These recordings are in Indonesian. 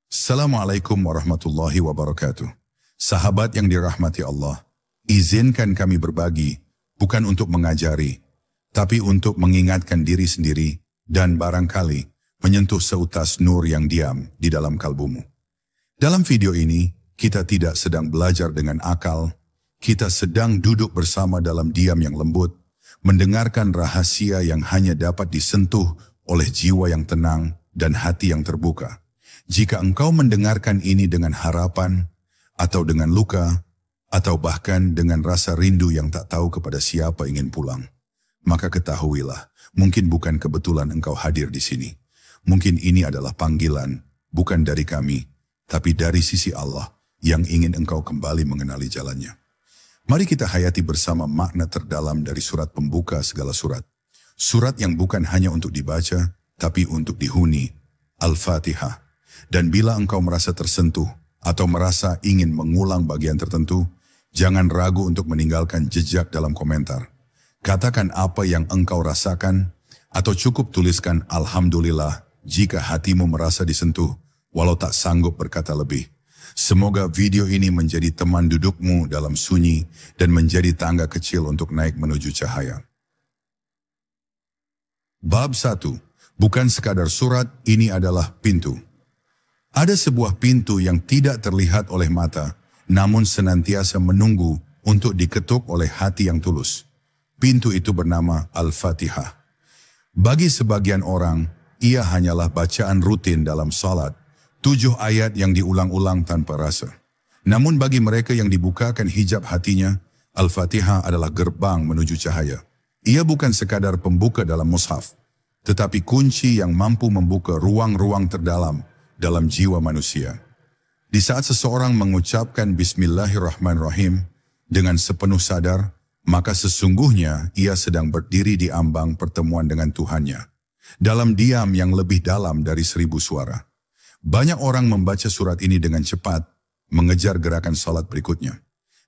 Assalamualaikum warahmatullahi wabarakatuh. Sahabat yang dirahmati Allah, izinkan kami berbagi, bukan untuk mengajari, tapi untuk mengingatkan diri sendiri dan barangkali menyentuh seutas nur yang diam di dalam kalbumu. Dalam video ini, kita tidak sedang belajar dengan akal, kita sedang duduk bersama dalam diam yang lembut, mendengarkan rahasia yang hanya dapat disentuh oleh jiwa yang tenang dan hati yang terbuka. Jika engkau mendengarkan ini dengan harapan, atau dengan luka, atau bahkan dengan rasa rindu yang tak tahu kepada siapa ingin pulang, maka ketahuilah, mungkin bukan kebetulan engkau hadir di sini. Mungkin ini adalah panggilan, bukan dari kami, tapi dari sisi Allah yang ingin engkau kembali mengenali jalannya. Mari kita hayati bersama makna terdalam dari surat pembuka segala surat. Surat yang bukan hanya untuk dibaca, tapi untuk dihuni, Al-Fatihah. Dan bila engkau merasa tersentuh atau merasa ingin mengulang bagian tertentu, jangan ragu untuk meninggalkan jejak dalam komentar. Katakan apa yang engkau rasakan atau cukup tuliskan Alhamdulillah jika hatimu merasa disentuh walau tak sanggup berkata lebih. Semoga video ini menjadi teman dudukmu dalam sunyi dan menjadi tangga kecil untuk naik menuju cahaya. Bab 1. Bukan sekadar surat, ini adalah pintu. Ada sebuah pintu yang tidak terlihat oleh mata, namun senantiasa menunggu untuk diketuk oleh hati yang tulus. Pintu itu bernama Al-Fatihah. Bagi sebagian orang, ia hanyalah bacaan rutin dalam salat, 7 ayat yang diulang-ulang tanpa rasa. Namun bagi mereka yang dibukakan hijab hatinya, Al-Fatihah adalah gerbang menuju cahaya. Ia bukan sekadar pembuka dalam mushaf, tetapi kunci yang mampu membuka ruang-ruang terdalam dalam jiwa manusia. Di saat seseorang mengucapkan Bismillahirrahmanirrahim dengan sepenuh sadar, maka sesungguhnya ia sedang berdiri di ambang pertemuan dengan Tuhannya, dalam diam yang lebih dalam dari 1000 suara. Banyak orang membaca surat ini dengan cepat, mengejar gerakan salat berikutnya.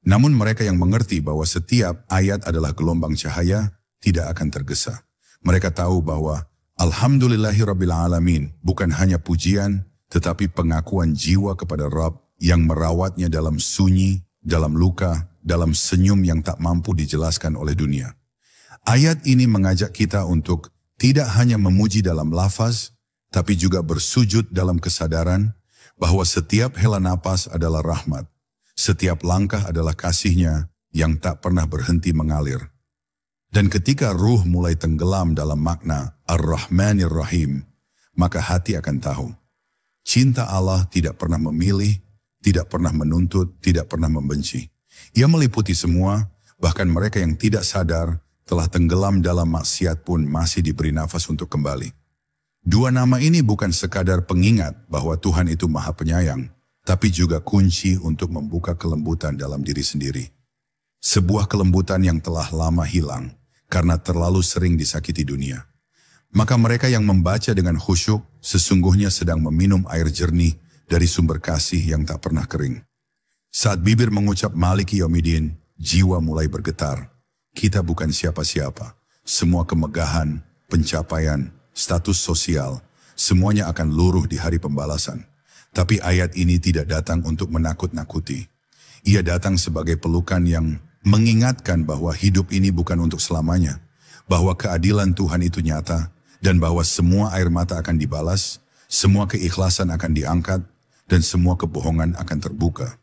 Namun mereka yang mengerti bahwa setiap ayat adalah gelombang cahaya, tidak akan tergesa. Mereka tahu bahwa Alhamdulillahirrabbilalamin bukan hanya pujian, tetapi pengakuan jiwa kepada Rabb yang merawatnya dalam sunyi, dalam luka, dalam senyum yang tak mampu dijelaskan oleh dunia. Ayat ini mengajak kita untuk tidak hanya memuji dalam lafaz, tapi juga bersujud dalam kesadaran bahwa setiap hela napas adalah rahmat, setiap langkah adalah kasih-Nya yang tak pernah berhenti mengalir. Dan ketika ruh mulai tenggelam dalam makna Ar-Rahmanir Rahim, maka hati akan tahu. Cinta Allah tidak pernah memilih, tidak pernah menuntut, tidak pernah membenci. Ia meliputi semua, bahkan mereka yang tidak sadar telah tenggelam dalam maksiat pun masih diberi nafas untuk kembali. 2 nama ini bukan sekadar pengingat bahwa Tuhan itu Maha Penyayang, tapi juga kunci untuk membuka kelembutan dalam diri sendiri. Sebuah kelembutan yang telah lama hilang karena terlalu sering disakiti dunia. Maka mereka yang membaca dengan khusyuk sesungguhnya sedang meminum air jernih dari sumber kasih yang tak pernah kering. Saat bibir mengucap Maliki Yaumiddin, jiwa mulai bergetar. Kita bukan siapa-siapa. Semua kemegahan, pencapaian, status sosial, semuanya akan luruh di hari pembalasan. Tapi ayat ini tidak datang untuk menakut-nakuti. Ia datang sebagai pelukan yang mengingatkan bahwa hidup ini bukan untuk selamanya, bahwa keadilan Tuhan itu nyata, dan bahwa semua air mata akan dibalas, semua keikhlasan akan diangkat, dan semua kebohongan akan terbuka.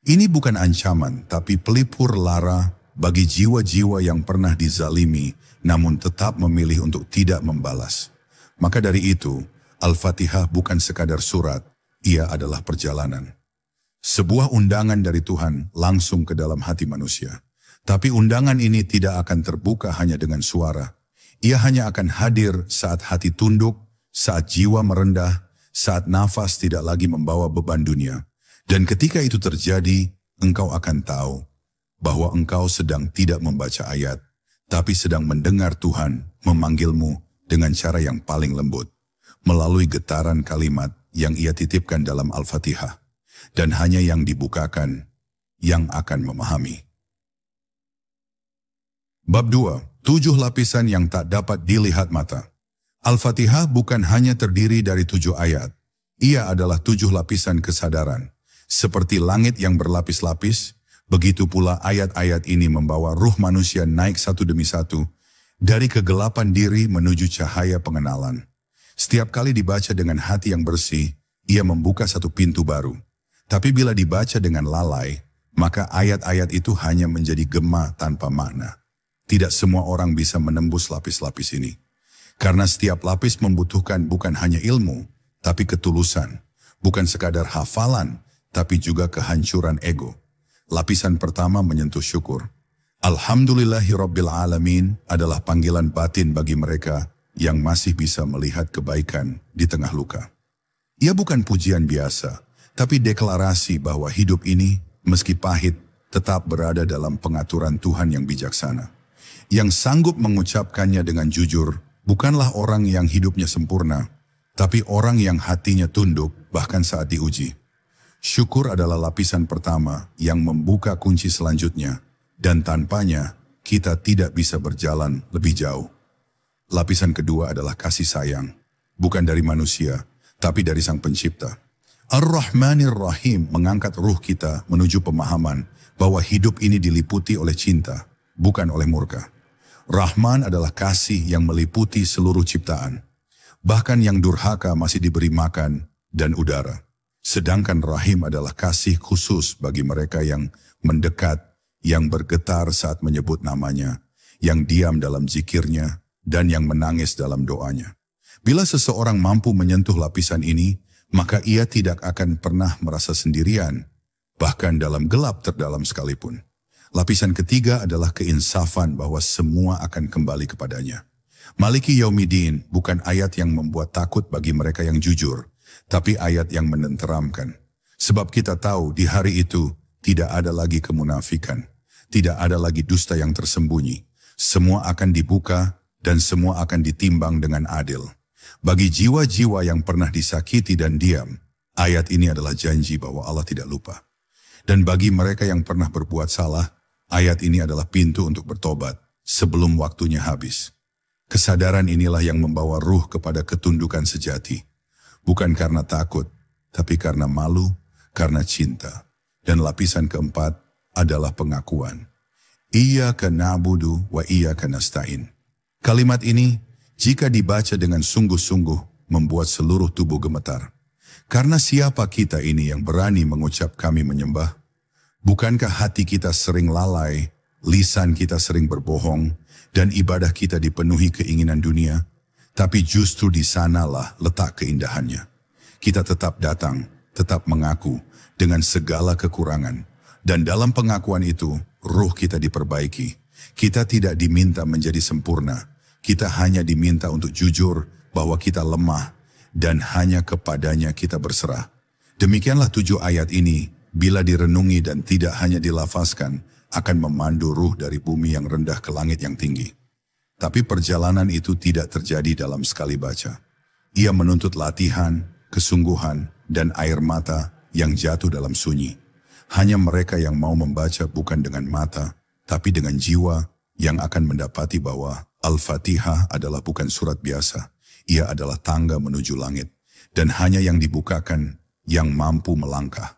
Ini bukan ancaman, tapi pelipur lara bagi jiwa-jiwa yang pernah dizalimi, namun tetap memilih untuk tidak membalas. Maka dari itu, Al-Fatihah bukan sekadar surat, ia adalah perjalanan. Sebuah undangan dari Tuhan langsung ke dalam hati manusia. Tapi undangan ini tidak akan terbuka hanya dengan suara. Ia hanya akan hadir saat hati tunduk, saat jiwa merendah, saat nafas tidak lagi membawa beban dunia. Dan ketika itu terjadi, engkau akan tahu bahwa engkau sedang tidak membaca ayat, tapi sedang mendengar Tuhan memanggilmu dengan cara yang paling lembut, melalui getaran kalimat yang Ia titipkan dalam Al-Fatihah. Dan hanya yang dibukakan yang akan memahami. Bab 2. 7 lapisan yang tak dapat dilihat mata. Al-Fatihah bukan hanya terdiri dari 7 ayat. Ia adalah 7 lapisan kesadaran. Seperti langit yang berlapis-lapis, begitu pula ayat-ayat ini membawa ruh manusia naik satu demi satu, dari kegelapan diri menuju cahaya pengenalan. Setiap kali dibaca dengan hati yang bersih, ia membuka satu pintu baru. Tapi bila dibaca dengan lalai, maka ayat-ayat itu hanya menjadi gema tanpa makna. Tidak semua orang bisa menembus lapis-lapis ini. Karena setiap lapis membutuhkan bukan hanya ilmu, tapi ketulusan. Bukan sekadar hafalan, tapi juga kehancuran ego. Lapisan pertama menyentuh syukur. Alhamdulillahirabbil alamin adalah panggilan batin bagi mereka yang masih bisa melihat kebaikan di tengah luka. Ia bukan pujian biasa, tapi deklarasi bahwa hidup ini, meski pahit, tetap berada dalam pengaturan Tuhan yang bijaksana. Yang sanggup mengucapkannya dengan jujur, bukanlah orang yang hidupnya sempurna, tapi orang yang hatinya tunduk bahkan saat diuji. Syukur adalah lapisan pertama yang membuka kunci selanjutnya, dan tanpanya kita tidak bisa berjalan lebih jauh. Lapisan kedua adalah kasih sayang, bukan dari manusia, tapi dari Sang Pencipta. Ar-Rahmanir Rahim mengangkat ruh kita menuju pemahaman bahwa hidup ini diliputi oleh cinta, bukan oleh murka. Rahman adalah kasih yang meliputi seluruh ciptaan. Bahkan yang durhaka masih diberi makan dan udara. Sedangkan Rahim adalah kasih khusus bagi mereka yang mendekat, yang bergetar saat menyebut namanya, yang diam dalam zikirnya, dan yang menangis dalam doanya. Bila seseorang mampu menyentuh lapisan ini, maka ia tidak akan pernah merasa sendirian, bahkan dalam gelap terdalam sekalipun. Lapisan ketiga adalah keinsafan bahwa semua akan kembali kepadanya. Maliki Yaumiddin bukan ayat yang membuat takut bagi mereka yang jujur, tapi ayat yang menenteramkan. Sebab kita tahu di hari itu tidak ada lagi kemunafikan, tidak ada lagi dusta yang tersembunyi. Semua akan dibuka dan semua akan ditimbang dengan adil. Bagi jiwa-jiwa yang pernah disakiti dan diam, ayat ini adalah janji bahwa Allah tidak lupa. Dan bagi mereka yang pernah berbuat salah, ayat ini adalah pintu untuk bertobat sebelum waktunya habis. Kesadaran inilah yang membawa ruh kepada ketundukan sejati. Bukan karena takut, tapi karena malu, karena cinta. Dan lapisan keempat adalah pengakuan. Iyyaka na'budu wa iyyaka nasta'in. Kalimat ini, jika dibaca dengan sungguh-sungguh, membuat seluruh tubuh gemetar. Karena siapa kita ini yang berani mengucap kami menyembah? Bukankah hati kita sering lalai, lisan kita sering berbohong, dan ibadah kita dipenuhi keinginan dunia? Tapi justru di sanalah letak keindahannya. Kita tetap datang, tetap mengaku dengan segala kekurangan. Dan dalam pengakuan itu, ruh kita diperbaiki. Kita tidak diminta menjadi sempurna. Kita hanya diminta untuk jujur bahwa kita lemah dan hanya kepadanya kita berserah. Demikianlah 7 ayat ini, bila direnungi dan tidak hanya dilafazkan, akan memandu ruh dari bumi yang rendah ke langit yang tinggi. Tapi perjalanan itu tidak terjadi dalam sekali baca. Ia menuntut latihan, kesungguhan, dan air mata yang jatuh dalam sunyi. Hanya mereka yang mau membaca bukan dengan mata, tapi dengan jiwa yang akan mendapati bahwa Al-Fatihah adalah bukan surat biasa. Ia adalah tangga menuju langit. Dan hanya yang dibukakan yang mampu melangkah.